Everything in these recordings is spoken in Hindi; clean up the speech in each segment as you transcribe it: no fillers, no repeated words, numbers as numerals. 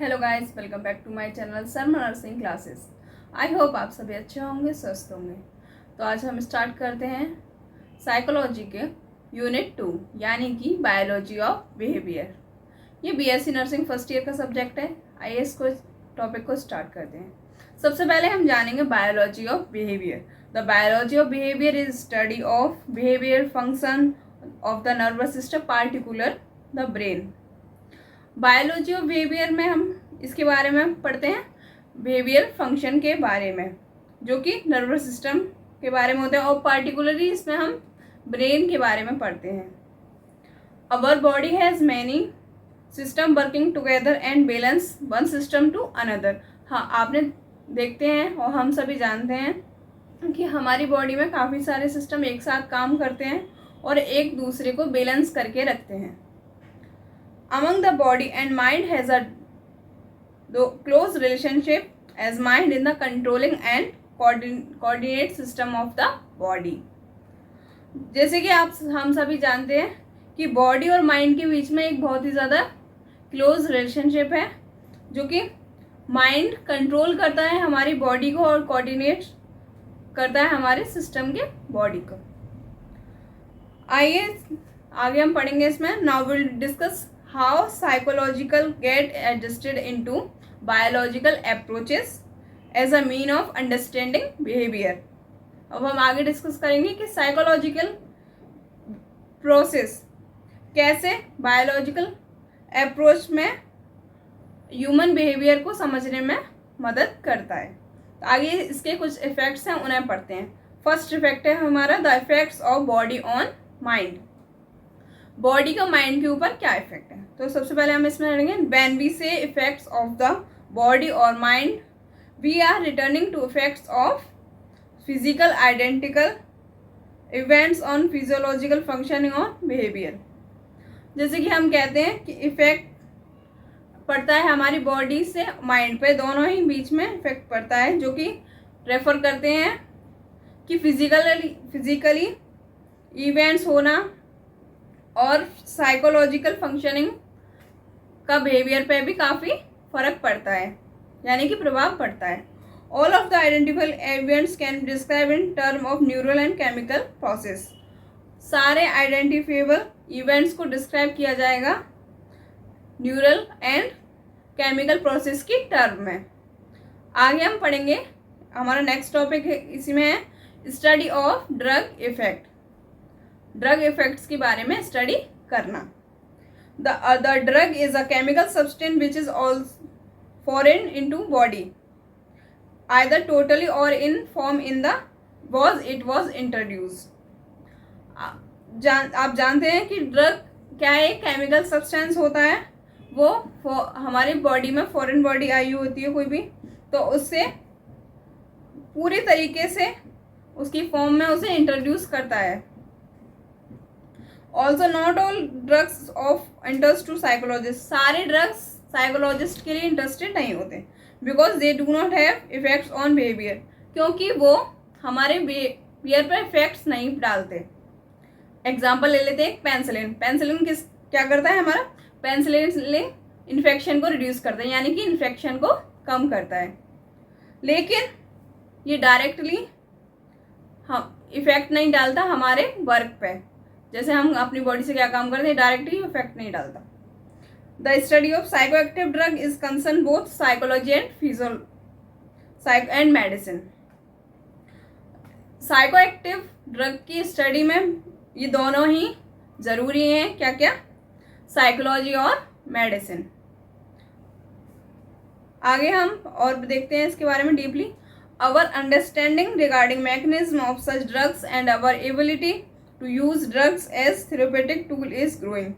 Hello guys, welcome back to my channel Sharma nursing classes. I hope आप सभी अच्छे होंगे, स्वस्थ होंगे। तो आज हम स्टार्ट करते हैं साइकोलॉजी के यूनिट 2 यानी कि बायोलॉजी ऑफ बिहेवियर। ये बीएससी नर्सिंग फर्स्ट ईयर का सब्जेक्ट है। आइए इसको टॉपिक को स्टार्ट करते हैं। सबसे पहले हम जानेंगे biology of behaviour. The biology of behaviour is study of behaviour function of the nervous system, particular the brain. Biology of behaviour में हम इसके बारे में पढ़ते हैं, बिहेवियर फंक्शन के बारे में, जो कि नर्वस सिस्टम के बारे में होते हैं, और पार्टिकुलरली इसमें हम ब्रेन के बारे में पढ़ते हैं। Our body has many system working together and balance one system to another. हाँ, आपने देखते हैं और हम सभी जानते हैं कि हमारी बॉडी में काफ़ी सारे सिस्टम एक साथ काम करते हैं और एक दूसरे को बैलेंस करके रखते हैं। Among the body and mind has a close relationship as mind in the controlling and coordinate system of the body। जैसे कि हम सभी जानते हैं कि बॉडी और माइंड के बीच में एक बहुत ही ज़्यादा क्लोज रिलेशनशिप है, जो कि माइंड कंट्रोल करता है हमारी बॉडी को और कोऑर्डिनेट करता है हमारे सिस्टम के बॉडी को। आइए आगे हम पढ़ेंगे इसमें। Now will discuss how psychological get adjusted into biological approaches as a mean of understanding behavior। अब हम आगे डिस्कस करेंगे कि साइकोलॉजिकल प्रोसेस कैसे बायोलॉजिकल अप्रोच में ह्यूमन बिहेवियर को समझने में मदद करता है। तो आगे इसके कुछ इफेक्ट्स हैं, उन्हें पढ़ते हैं। फर्स्ट इफेक्ट है हमारा the effects of body on mind. Body का माइंड के ऊपर क्या इफेक्ट है, तो सबसे पहले हम इसमें पढ़ेंगे when we say effects of the body और mind we are returning to effects of physical identical events on physiological functioning on behaviour. जैसे कि हम कहते हैं कि इफेक्ट पड़ता है हमारी बॉडी से माइंड पे, दोनों ही बीच में इफेक्ट पड़ता है, जो कि रेफर करते हैं कि फिजिकली इवेंट्स होना और साइकोलॉजिकल फंक्शनिंग का बिहेवियर पे भी काफ़ी फर्क पड़ता है, यानी कि प्रभाव पड़ता है। All of the identified events can describe in term of neural and chemical process. सारे आइडेंटिफाइबल इवेंट्स को डिस्क्राइब किया जाएगा न्यूरल एंड केमिकल प्रोसेस की टर्म में। आगे हम पढ़ेंगे, हमारा नेक्स्ट टॉपिक है इसी में है study of drug effect. Drug effects के बारे में स्टडी करना। The drug is a chemical substance which is all foreign into body either totally or in form in the was it was introduced. आप जानते हैं कि ड्रग क्या है, केमिकल सब्सटेंस होता है, वो हमारी बॉडी में फॉरेन बॉडी आई होती है कोई भी, तो उससे पूरी तरीके से उसकी फॉर्म में उसे इंट्रोड्यूस करता है। Also not all drugs of interest to psychologist. सारे ड्रग्स साइकोलॉजिस्ट के लिए इंटरेस्टेड नहीं होते, because they do not have effects on behaviour, क्योंकि वो हमारे बिहेवियर पर इफेक्ट्स नहीं डालते। एग्जाम्पल ले लेते हैं पेंसिलिन। पेंसिलिन क्या करता है, हमारा पेंसिलिन इन्फेक्शन को रिड्यूस करता है, यानी कि इन्फेक्शन को कम करता है, लेकिन ये डायरेक्टली हम इफेक्ट नहीं डालता हमारे वर्क पे। जैसे हम अपनी बॉडी से क्या काम करते हैं, डायरेक्टली इफेक्ट नहीं डालता। The study of psychoactive drug is concern both psychology and medicine. Psychoactive drug की स्टडी में ये दोनों ही जरूरी हैं, क्या क्या, साइकोलॉजी और मेडिसिन। आगे हम और देखते हैं इसके बारे में deeply. Our understanding regarding mechanism of such drugs and our ability to use drugs as therapeutic tool is growing.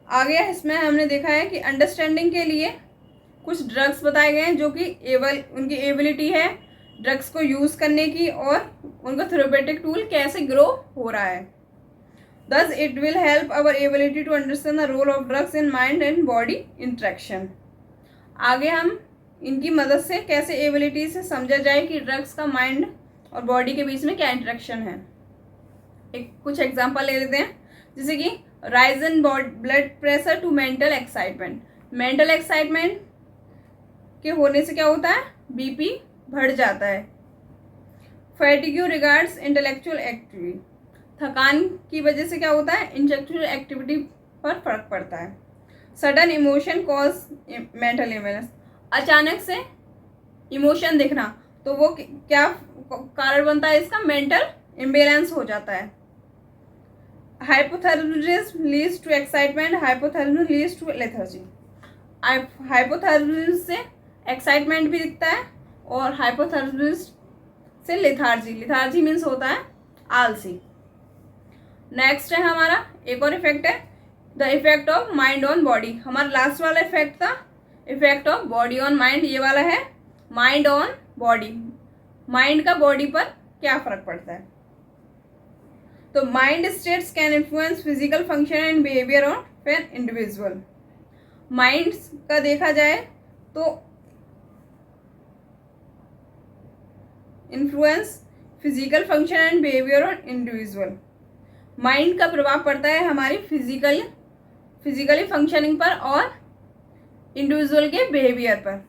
आगे इसमें हमने देखा है कि अंडरस्टैंडिंग के लिए कुछ ड्रग्स बताए गए हैं, जो कि उनकी एबिलिटी है ड्रग्स को यूज़ करने की, और उनका थेरेपेटिक टूल कैसे ग्रो हो रहा है। Thus it will help our ability to understand the role of drugs in mind and body interaction. आगे हम इनकी मदद से कैसे एबिलिटी से समझा जाए कि ड्रग्स का माइंड और बॉडी के बीच में क्या इंट्रैक्शन है। कुछ एग्जांपल ले लेते हैं, जैसे कि rise in blood pressure to mental excitement. Mental excitement के होने से क्या होता है, बीपी बढ़ जाता है। फैटिग्यू रिगार्ड्स इंटेलेक्चुअल एक्टिविटी, थकान की वजह से क्या होता है, इंटेलेक्चुअल एक्टिविटी पर फर्क पड़ता है। Sudden emotion cause mental illness, अचानक से इमोशन दिखना, तो वो क्या कारण बनता है इसका, मेंटल इम्बेलेंस हो जाता है। Hypothyroidism leads to excitement, hypothyroidism leads to lethargy. Hypothyroidism से एक्साइटमेंट भी दिखता है और हाइपोथायरायडिज्म से लेथार्जी, लेथार्जी मीन्स होता है आलसी। नेक्स्ट है हमारा एक और इफेक्ट है, the effect of mind on body. हमारा लास्ट वाला इफेक्ट था effect of body on mind, ये वाला है माइंड ऑन बॉडी, माइंड का बॉडी पर क्या फर्क पड़ता है। तो mind states can influence physical function and behaviour of an individual. Mind का देखा जाए तो influence physical function and behaviour on individual, mind का प्रभाव पड़ता है हमारी फिजिकली फंक्शनिंग पर और इंडिविजुअल के बिहेवियर पर।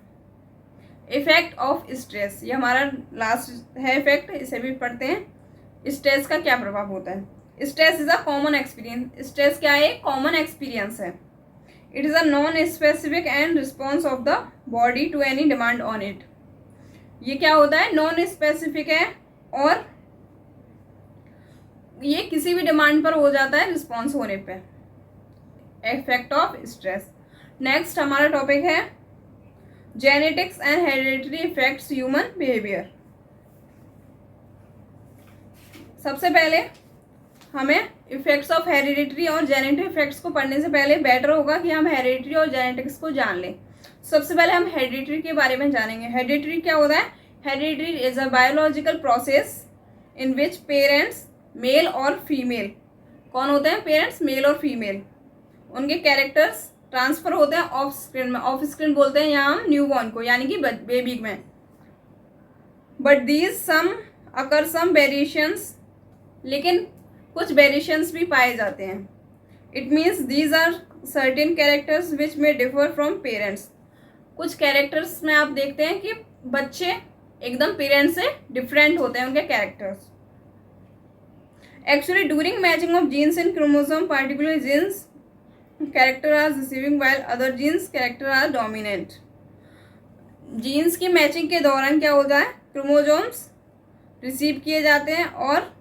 इफेक्ट ऑफ स्ट्रेस, ये हमारा लास्ट है इफेक्ट, इसे भी पढ़ते हैं। स्ट्रेस का क्या प्रभाव होता है। Stress is a common experience, stress क्या है, कॉमन एक्सपीरियंस है। It is a non specific and response of the body to any demand on it. ये क्या होता है, नॉन स्पेसिफिक है और ये किसी भी डिमांड पर हो जाता है रिस्पॉन्स होने पे। Effect of stress. नेक्स्ट हमारा टॉपिक है genetics and hereditary effects human behaviour. सबसे पहले हमें इफेक्ट्स ऑफ हेरिडिटरी और जेनेटिक इफेक्ट्स को पढ़ने से पहले बेटर होगा कि हम हेरिडिटरी और जेनेटिक्स को जान लें। सबसे पहले हम हेरिडिटरी के बारे में जानेंगे। हेरिडिटरी क्या होता है, hereditary is a biological process in which parents male और फीमेल, कौन होते हैं पेरेंट्स, मेल और फीमेल, उनके कैरेक्टर्स ट्रांसफर होते हैं ऑफ स्क्रीन में। ऑफ स्क्रीन बोलते हैं यहाँ हम न्यूबॉर्न को, यानी कि बेबी में। But these some occur some variations, लेकिन कुछ वेरिएशंस भी पाए जाते हैं। It means these are certain characters which में डिफर फ्रॉम पेरेंट्स। कुछ कैरेक्टर्स में आप देखते हैं कि बच्चे एकदम पेरेंट्स से डिफरेंट होते हैं उनके characters. Actually during matching of genes in chromosome particular genes character are receiving while other genes character are dominant. Genes की मैचिंग के दौरान क्या होता है, क्रोमोसोम्स रिसीव किए जाते हैं और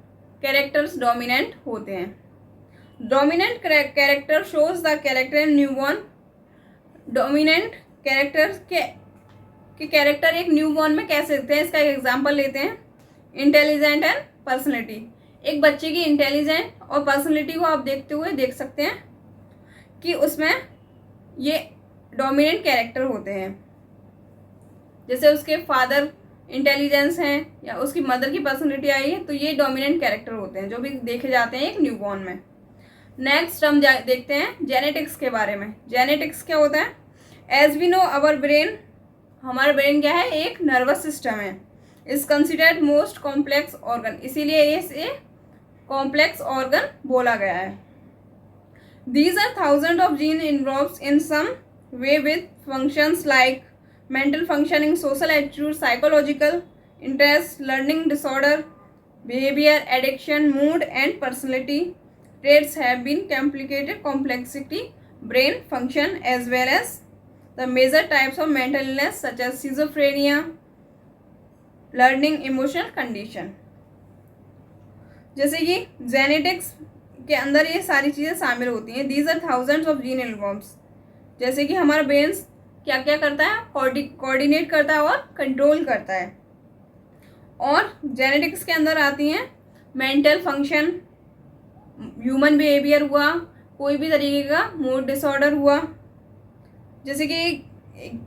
कैरेक्टर्स डोमिनेंट होते हैं। Dominant character shows the character in newborn. Dominant character के कैरेक्टर एक न्यूबॉर्न में कैसे दिखते हैं, इसका एक एग्जांपल लेते हैं। इंटेलिजेंट एंड पर्सनैलिटी, एक बच्चे की इंटेलिजेंट और पर्सनैलिटी को आप देखते हुए देख सकते हैं कि उसमें ये डोमिनेंट कैरेक्टर होते हैं। जैसे उसके फादर इंटेलिजेंस हैं या उसकी मदर की पर्सनैलिटी आई है, तो ये डोमिनेंट कैरेक्टर होते हैं जो भी देखे जाते हैं एक न्यूबॉर्न में। नेक्स्ट हम देखते हैं जेनेटिक्स के बारे में। जेनेटिक्स क्या होता है, as we know our brain, हमारा ब्रेन क्या है, एक नर्वस सिस्टम है। Is considered most complex organ, इसीलिए इसे कॉम्प्लेक्स ऑर्गन बोला गया है। These are thousands of genes involved in some way with functions like mental functioning, social attitude, psychological interest, learning disorder, behavior, addiction, mood, and personality traits have been complicated complexity, brain function, as well as the major types of mental illness such as schizophrenia, learning emotional condition। जैसे कि जेनेटिक्स के अंदर ये सारी चीज़ें शामिल होती हैं। These are thousands of gene involves, जैसे कि हमारा ब्रेन क्या क्या करता है, कोऑर्डिनेट करता है और कंट्रोल करता है। और जेनेटिक्स के अंदर आती हैं मेंटल फंक्शन, ह्यूमन बिहेवियर हुआ, कोई भी तरीके का मूड डिसऑर्डर हुआ। जैसे कि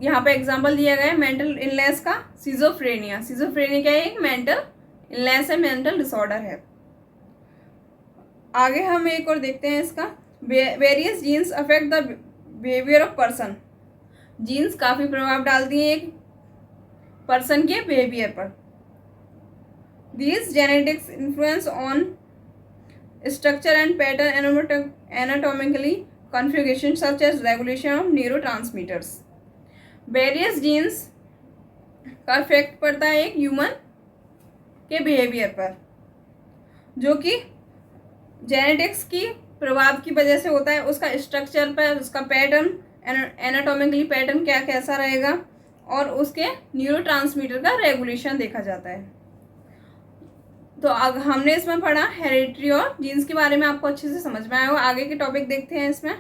यहाँ पे एग्जांपल दिया गया है मेंटल इलनेस का, सिजोफ्रेनिया। सिजोफ्रेनिया क्या है, एक मेंटल इलनेस है, मेंटल डिसऑर्डर है। आगे हम एक और देखते हैं इसका, various genes affect the behaviour of person. Genes काफ़ी प्रभाव डालती हैं एक पर्सन के बिहेवियर पर। These genetics influence on structure and pattern anatomically configuration such as regulation of neurotransmitters. Various genes का इफेक्ट पड़ता है एक ह्यूमन के बिहेवियर पर, जो कि जेनेटिक्स की प्रभाव की वजह से होता है। उसका स्ट्रक्चर पर, उसका पैटर्न, एनाटॉमिकली पैटर्न क्या कैसा रहेगा, और उसके न्यूरोट्रांसमीटर का रेगुलेशन देखा जाता है। तो हमने इसमें पढ़ा हेरिडिटी और जीन्स के बारे में, आपको अच्छे से समझ में आया होगा। आगे के टॉपिक देखते हैं इसमें,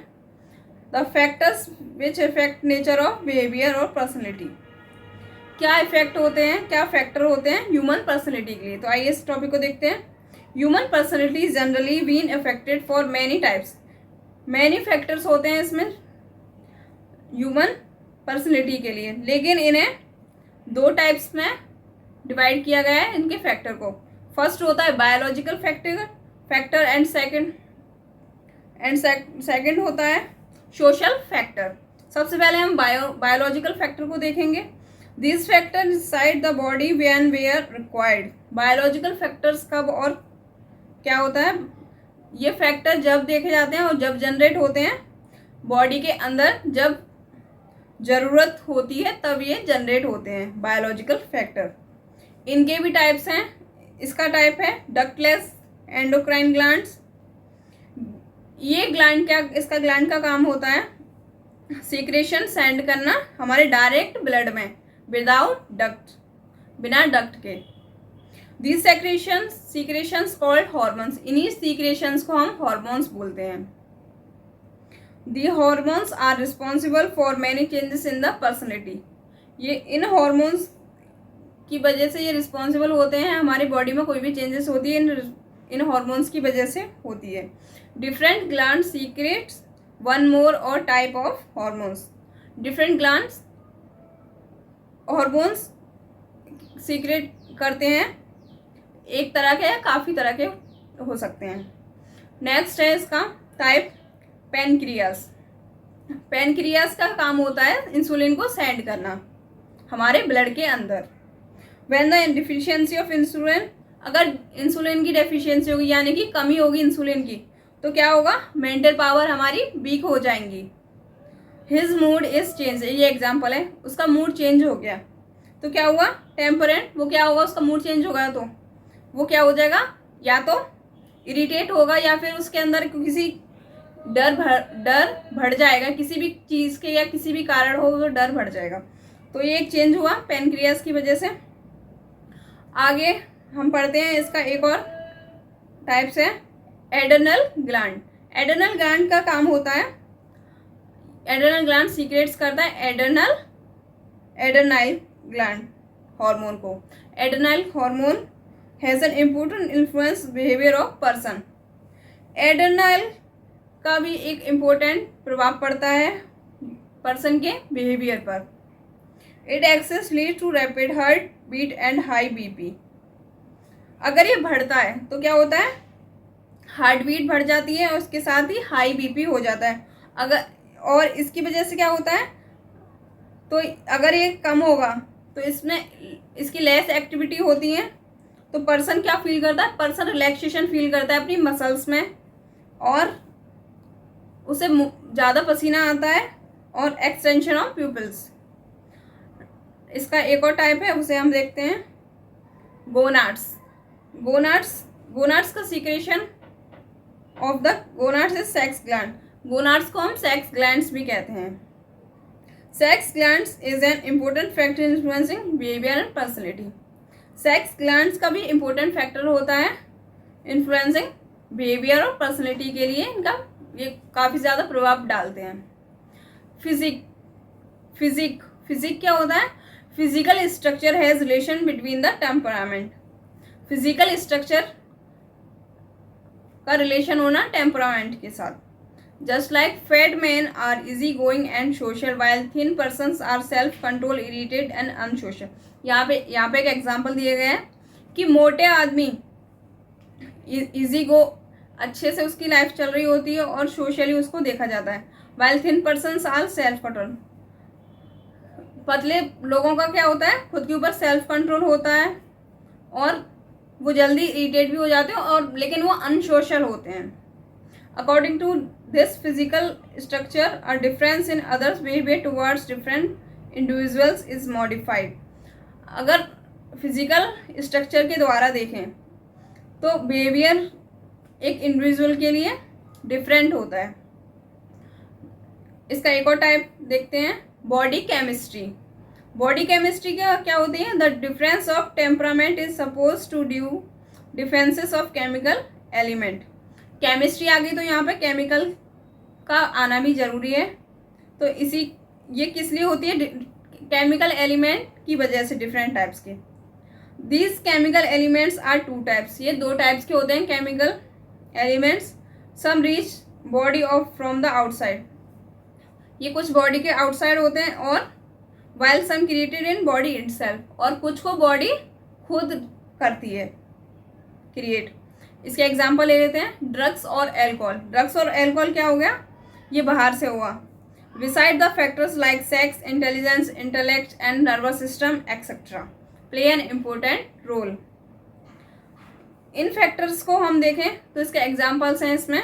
the factors which effect nature of behaviour और पर्सनैलिटी। क्या इफेक्ट होते हैं, क्या फैक्टर होते हैं ह्यूमन पर्सनैलिटी के लिए। तो आइए इस टॉपिक को देखते हैं। Human personality is generally been affected for many types. Many factors होते हैं इसमें ह्यूमन पर्सनैलिटी के लिए, लेकिन इन्हें दो टाइप्स में डिवाइड किया गया है इनके फैक्टर को। फर्स्ट होता है बायोलॉजिकल फैक्टर एंड सेकंड होता है सोशल फैक्टर। सबसे पहले हम बायोलॉजिकल फैक्टर को देखेंगे। This factor inside the body when where required. Biological factors कब और क्या होता है, ये फैक्टर जब देखे जाते हैं और जब जनरेट होते हैं बॉडी के अंदर, जब ज़रूरत होती है तब ये जनरेट होते हैं बायोलॉजिकल फैक्टर। इनके भी टाइप्स हैं। इसका टाइप है डक्टलेस एंडोक्राइन ग्लैंड्स। ये ग्लैंड क्या, इसका ग्लैंड का काम होता है सीक्रेशन सेंड करना हमारे डायरेक्ट ब्लड में विदाउट डक्ट, बिना डक्ट के। These secretions called hormones. इन्हीं सीक्रेशंस को हम हॉर्मोन्स बोलते हैं। The hormones are responsible for many changes in the personality. ये इन हॉर्मोन्स की वजह से ये रिस्पॉन्सिबल होते हैं, हमारी बॉडी में कोई भी चेंजेस होती है इन हॉर्मोन्स की वजह से होती है। Different gland secrets one more or type of hormones. Different glands hormones secret करते हैं, एक तरह के या काफ़ी तरह के हो सकते हैं। नेक्स्ट है इसका टाइप पैनक्रियास। पैनक्रियास का काम होता है इंसुलिन को सेंड करना हमारे ब्लड के अंदर। When the deficiency of insulin, अगर इंसुलिन की डेफिशिएंसी होगी यानी कि कमी होगी इंसुलिन की, तो क्या होगा, मेंटल पावर हमारी वीक हो जाएंगी। हिज मूड इज चेंज, ये एग्जाम्पल है, उसका मूड चेंज हो गया तो क्या हुआ, टेम्परेंट, वो क्या होगा, उसका मूड चेंज होगा तो वो क्या हो जाएगा, या तो इरिटेट होगा या फिर उसके अंदर किसी डर बढ़ जाएगा, किसी भी चीज़ के या किसी भी कारण हो तो डर बढ़ जाएगा। तो ये एक चेंज हुआ पैनक्रियास की वजह से। आगे हम पढ़ते हैं इसका एक और टाइप्स है एड्रेनल ग्लैंड। एड्रेनल ग्लैंड का काम होता है, एड्रेनल ग्लैंड सीक्रेट्स करता है एड्रेनाइल ग्लैंड हार्मोन को। Adrenal hormone has an important influence behaviour of person. Adrenal का भी एक इम्पोर्टेंट प्रभाव पड़ता है पर्सन के बिहेवियर पर। It excess lead to rapid heart beat and high BP. अगर ये बढ़ता है तो क्या होता है, हार्ट बीट बढ़ जाती है और उसके साथ ही हाई बीपी हो जाता है। अगर और इसकी वजह से क्या होता है, तो अगर ये कम होगा तो इसमें इसकी लेस एक्टिविटी होती है तो पर्सन क्या फील करता है, पर्सन रिलैक्सेशन फील करता है अपनी मसल्स में और उसे ज़्यादा पसीना आता है और एक्सटेंशन ऑफ प्यूपिल्स। इसका एक और टाइप है, उसे हम देखते हैं गोनाड्स। गोनाड्स का secretion of the gonads is sex gland. Gonads को हम सेक्स ग्लैंड्स भी कहते हैं। Sex glands is an important factor influencing behaviour and personality. Sex glands का भी इम्पोर्टेंट फैक्टर होता है इन्फ्लुएंसिंग बिहेवियर और पर्सनैलिटी के लिए, इनका ये काफ़ी ज़्यादा प्रभाव डालते हैं। फिजिक क्या होता है, physical structure has relation between the temperament. Physical structure का रिलेशन होना टेम्परामेंट के साथ। Just like fat man are easy going and social while thin persons are self control irritated and unsocial. यहाँ पे एक एग्जांपल दिए गए हैं कि मोटे आदमी इजी गो, अच्छे से उसकी लाइफ चल रही होती है और सोशली उसको देखा जाता है, while thin persons are self control. पतले लोगों का क्या होता है, खुद के ऊपर सेल्फ कंट्रोल होता है और वो जल्दी इरिटेट भी हो जाते हैं और लेकिन वो अनसोशल होते हैं। According to this physical structure a difference in others behavior towards different individuals is modified. अगर फिजिकल स्ट्रक्चर के द्वारा देखें तो बिहेवियर एक इंडिविजुअल के लिए डिफरेंट होता है. इसका एक और टाइप देखते हैं, बॉडी केमिस्ट्री. बॉडी केमिस्ट्री क्या होती है? The difference of temperament is suppose to due differences of chemical element. Chemistry आ गई तो यहाँ पे केमिकल का आना भी जरूरी है. तो ये किस लिए होती है? केमिकल एलिमेंट की वजह से डिफरेंट टाइप्स के. These chemical elements are two types. ये दो टाइप्स के होते हैं chemical elements. Some reach body of from the outside. ये कुछ बॉडी के आउटसाइड होते हैं और while some created in body itself. और कुछ को बॉडी खुद करती है क्रिएट. इसके एग्जांपल ले लेते हैं, ड्रग्स और एल्कोहल. ड्रग्स और एल्कोहल क्या हो गया? ये बाहर से हुआ. Beside the factors like sex, intelligence, intellect and nervous system etcetera play an important role. इन फैक्टर्स को हम देखें तो इसके एग्जांपल्स हैं इसमें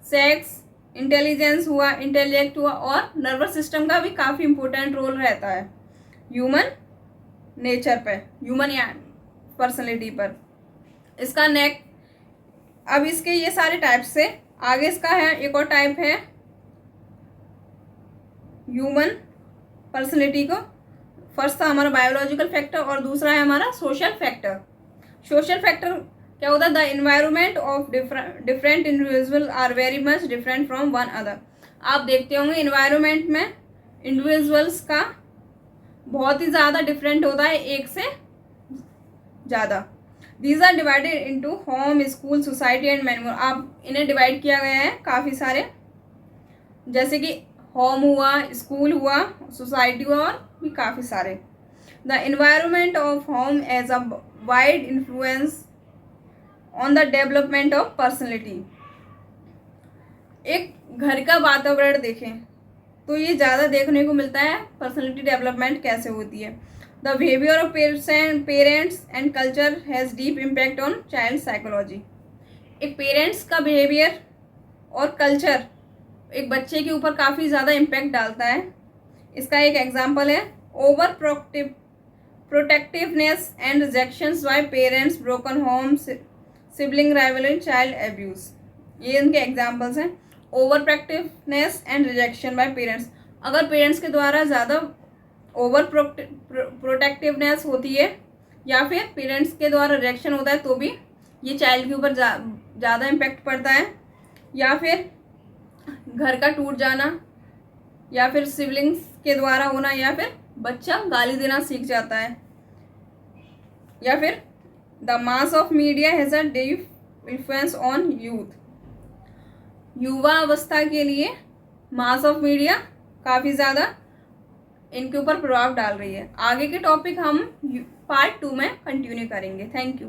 सेक्स, इंटेलिजेंस हुआ, इंटेलेक्ट हुआ और नर्वस सिस्टम का भी काफ़ी इम्पोर्टेंट रोल रहता है ह्यूमन नेचर पे, ह्यूमन या पर्सनैलिटी पर. इसका नेक. अब इसके ये सारे टाइप से आगे इसका है एक और टाइप है ह्यूमन पर्सनैलिटी को. फर्स्ट था हमारा बायोलॉजिकल फैक्टर और दूसरा है हमारा सोशल फैक्टर. सोशल फैक्टर क्या होता है? The environment of different individual are very much different from one other. आप देखते होंगे इन्वायरमेंट में इंडिविजुअल्स का बहुत ही ज़्यादा डिफरेंट होता है, एक से ज़्यादा. These are divided into home, school, society and many more. आप इन्हें डिवाइड किया गया है काफ़ी सारे, जैसे कि होम हुआ, स्कूल हुआ, सोसाइटी हुआ और भी काफ़ी सारे. The environment of home as a wide influence on the development of personality. एक घर का वातावरण देखें तो ये ज़्यादा देखने को मिलता है पर्सनैलिटी डेवलपमेंट कैसे होती है. The behaviour of parents and culture has deep impact on child psychology. एक पेरेंट्स का बिहेवियर और कल्चर एक बच्चे के ऊपर काफ़ी ज़्यादा इम्पैक्ट डालता है. इसका एक एग्जाम्पल है over protectiveness and rejections by parents, broken homes, sibling rivalry, child abuse. ये इनके एग्जाम्पल्स हैं. Over protectiveness and rejection by parents. अगर पेरेंट्स के द्वारा ज़्यादा ओवर प्रोटेक्टिवनेस होती है या फिर पेरेंट्स के द्वारा रिजेक्शन होता है तो भी ये चाइल्ड के ऊपर ज़्यादा इम्पैक्ट पड़ता है. या फिर घर का टूट जाना, या फिर सिबलिंग्स के द्वारा होना, या फिर बच्चा गाली देना सीख जाता है, या फिर the mass of media has a deep influence on youth. युवा अवस्था के लिए मास ऑफ मीडिया काफ़ी ज़्यादा इनके ऊपर प्रभाव डाल रही है. आगे के टॉपिक हम पार्ट 2 में कंटिन्यू करेंगे. Thank you.